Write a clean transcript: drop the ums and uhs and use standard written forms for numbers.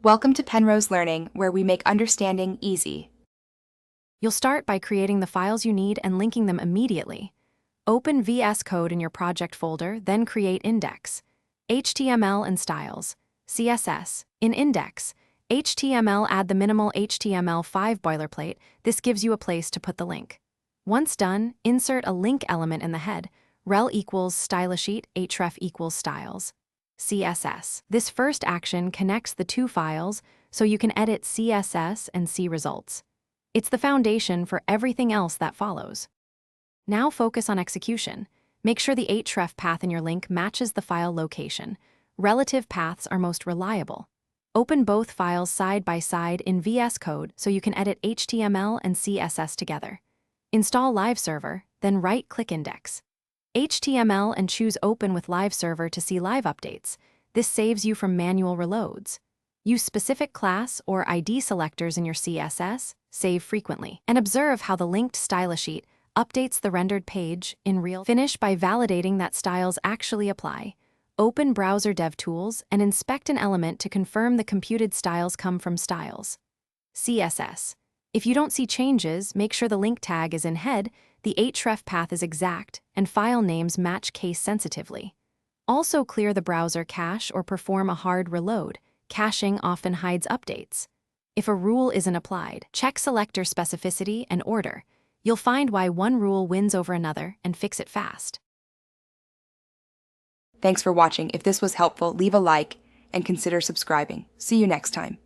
Welcome to Penrose Learning, where we make understanding easy. You'll start by creating the files you need and linking them immediately. Open VS Code in your project folder, then create index. HTML and styles. CSS. In index. HTML, add the minimal HTML5 boilerplate. This gives you a place to put the link. Once done, insert a link element in the head. rel equals stylesheet, href equals styles. CSS. This first action connects the two files so you can edit CSS and see results. It's the foundation for everything else that follows. Now focus on execution. Make sure the href path in your link matches the file location. Relative paths are most reliable. Open both files side by side in VS Code so you can edit HTML and CSS together. Install Live Server, then right-click Index. HTML and choose Open with Live Server to see live updates. This saves you from manual reloads. Use specific class or ID selectors in your CSS, save frequently, and observe how the linked stylesheet updates the rendered page in real. Finish by validating that styles actually apply. Open Browser DevTools and inspect an element to confirm the computed styles come from styles. CSS. If you don't see changes, make sure the link tag is in head, the href path is exact, and file names match case sensitively. Also clear the browser cache or perform a hard reload. Caching often hides updates. If a rule isn't applied, check selector specificity and order. You'll find why one rule wins over another and fix it fast. Thanks for watching. If this was helpful, leave a like and consider subscribing. See you next time.